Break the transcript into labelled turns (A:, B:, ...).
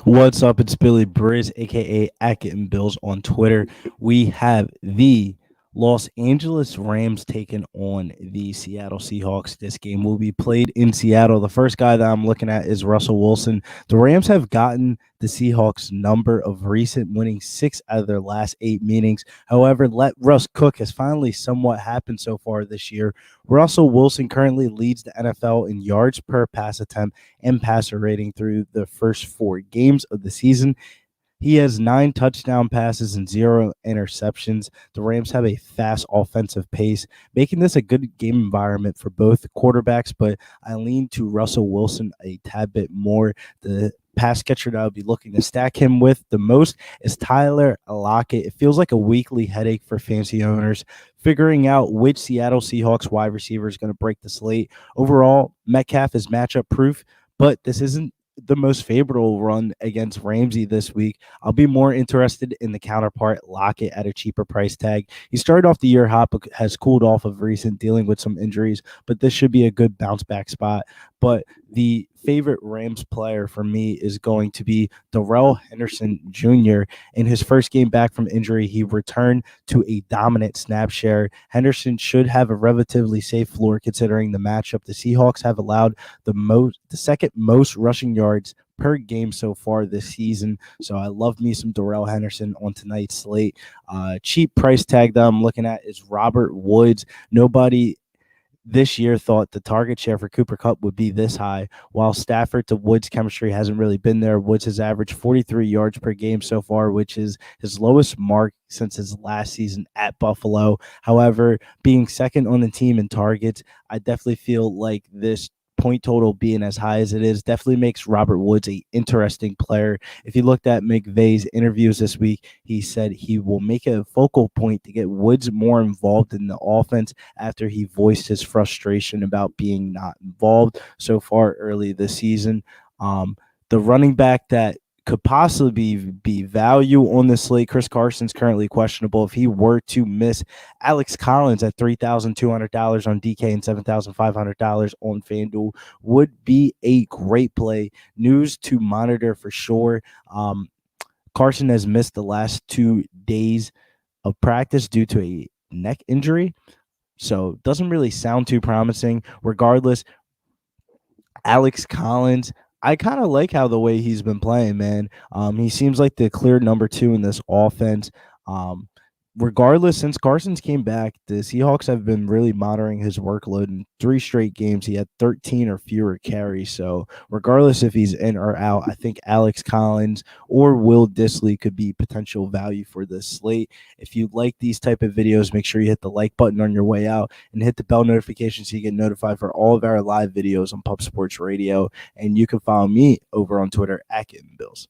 A: What's up? It's Billy Brisbane, aka Ackett and Bills on Twitter. We have the Los Angeles Rams taking on the Seattle Seahawks. This game will be played in Seattle. The first guy that I'm looking at is Russell Wilson. The Rams have gotten the Seahawks number of recent, winning 6 out of their last 8 meetings. However, let Russ cook has finally somewhat happened so far this year. Russell Wilson currently leads the NFL in yards per pass attempt and passer rating through the first 4 games of the season. He has 9 touchdown passes and 0 interceptions. The Rams have a fast offensive pace, making this a good game environment for both quarterbacks, but I lean to Russell Wilson a tad bit more. The pass catcher that I'll be looking to stack him with the most is Tyler Lockett. It feels like a weekly headache for fantasy owners, figuring out which Seattle Seahawks wide receiver is going to break the slate. Overall, Metcalf is matchup proof, but this isn't the most favorable run against Ramsey this week. I'll be more interested in the counterpart, Lockett, at a cheaper price tag. He started off the year hot, but has cooled off of recent, dealing with some injuries, but this should be a good bounce back spot. But the favorite Rams player for me is going to be Darrell Henderson Jr. In his first game back from injury, he returned to a dominant snap share. Henderson should have a relatively safe floor considering the matchup. The Seahawks have allowed the second most rushing yards per game so far this season. So I love me some Darrell Henderson on tonight's slate. Cheap price tag that I'm looking at is Robert Woods. Nobody this year thought the target share for Cooper Kupp would be this high. While Stafford to Woods chemistry hasn't really been there, Woods has averaged 43 yards per game so far, which is his lowest mark since his last season at Buffalo. However, being second on the team in targets, I definitely feel like this point total being as high as it is definitely makes Robert Woods an interesting player. If you looked at McVay's interviews this week, he said he will make it a focal point to get Woods more involved in the offense after he voiced his frustration about being not involved so far early this season. The running back that could possibly be value on the slate, Chris Carson's currently questionable. If he were to miss, Alex Collins at $3,200 on DK and $7,500 on FanDuel would be a great play. News to monitor for sure. Carson has missed the last 2 days of practice due to a neck injury, so doesn't really sound too promising. Regardless, Alex Collins, I kind of like how the way he's been playing, man. He seems like the clear number 2 in this offense. Regardless, since Carson's came back, the Seahawks have been really monitoring his workload. In 3 straight games, he had 13 or fewer carries. So regardless if he's in or out, I think Alex Collins or Will Dissly could be potential value for this slate. If you like these type of videos, make sure you hit the like button on your way out and hit the bell notification so you get notified for all of our live videos on Pub Sports Radio. And you can follow me over on Twitter at @GettingBills.